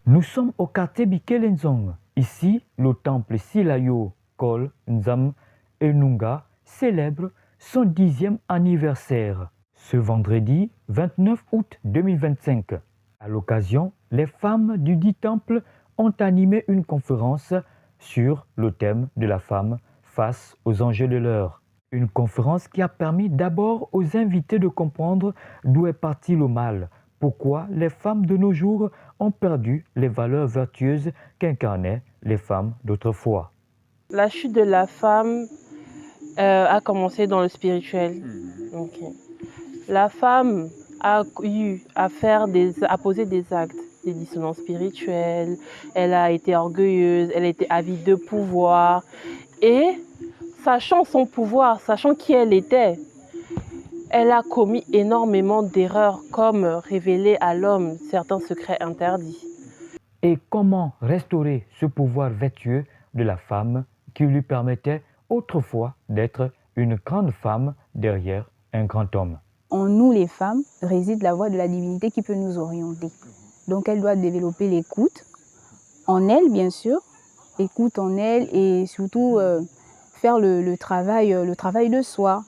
Nous sommes au quartier Bikelenzong. Ici, le temple Silayo Kol Nzam Enunga célèbre son 10e anniversaire. Ce vendredi 29 août 2025. À l'occasion, les femmes du dit temple ont animé une conférence sur le thème de la femme face aux enjeux de l'heure. Une conférence qui a permis d'abord aux invités de comprendre d'où est parti le mal, pourquoi les femmes de nos jours ont perdu les valeurs vertueuses qu'incarnaient les femmes d'autrefois. La chute de la femme a commencé dans le spirituel. Okay. La femme a eu à poser des actes, des dissonances spirituelles, elle a été orgueilleuse, elle a été avide de pouvoir et sachant son pouvoir, sachant qui elle était, elle a commis énormément d'erreurs comme révéler à l'homme certains secrets interdits. Et comment restaurer ce pouvoir vertueux de la femme qui lui permettait autrefois d'être une grande femme derrière un grand homme? En nous, les femmes, réside la voix de la divinité qui peut nous orienter. Donc elle doit développer l'écoute en elle, bien sûr, l'écoute en elle et surtout faire le travail de soi,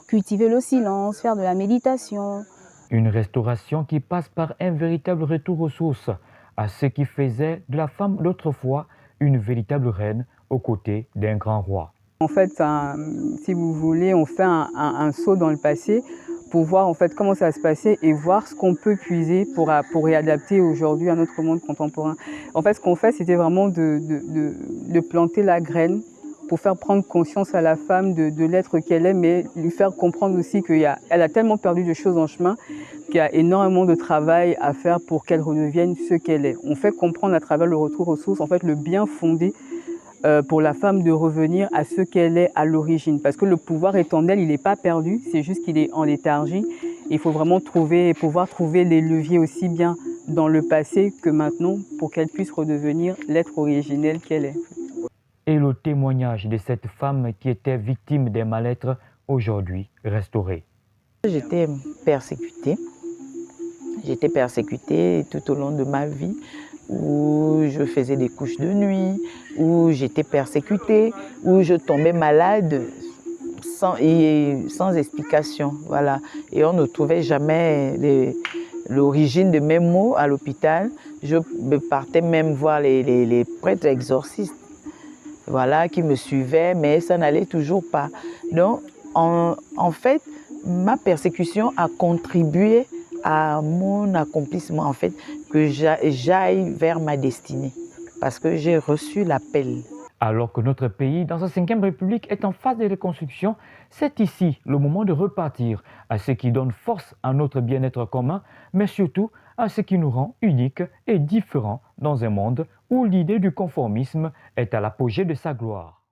cultiver le silence, faire de la méditation. Une restauration qui passe par un véritable retour aux sources, à ce qui faisait de la femme d'autrefois une véritable reine aux côtés d'un grand roi. En fait, si vous voulez, on fait un saut dans le passé pour voir en fait comment ça va se passer et voir ce qu'on peut puiser pour réadapter aujourd'hui à notre monde contemporain. En fait, ce qu'on fait, c'était vraiment de planter la graine pour faire prendre conscience à la femme de l'être qu'elle est, mais lui faire comprendre aussi qu'elle a tellement perdu de choses en chemin qu'il y a énormément de travail à faire pour qu'elle redevienne ce qu'elle est. On fait comprendre à travers le retour aux sources, en fait, le bien fondé pour la femme de revenir à ce qu'elle est à l'origine. Parce que le pouvoir est en elle, il n'est pas perdu, c'est juste qu'il est en léthargie. Il faut vraiment pouvoir trouver les leviers aussi bien dans le passé que maintenant pour qu'elle puisse redevenir l'être originel qu'elle est. Et le témoignage de cette femme qui était victime des mal-être aujourd'hui restaurée. J'étais persécutée. J'étais persécutée tout au long de ma vie, où je faisais des couches de nuit, où j'étais persécutée, où je tombais malade sans explication. Voilà. Et on ne trouvait jamais l'origine de mes maux à l'hôpital. Je partais même voir les prêtres exorcistes, voilà, qui me suivaient, mais ça n'allait toujours pas. Donc, en fait, ma persécution a contribué à mon accomplissement, en fait, que j'aille vers ma destinée, parce que j'ai reçu l'appel. Alors que notre pays, dans sa 5e République, est en phase de reconstruction, c'est ici le moment de repartir à ce qui donne force à notre bien-être commun, mais surtout à ce qui nous rend uniques et différents dans un monde où l'idée du conformisme est à l'apogée de sa gloire.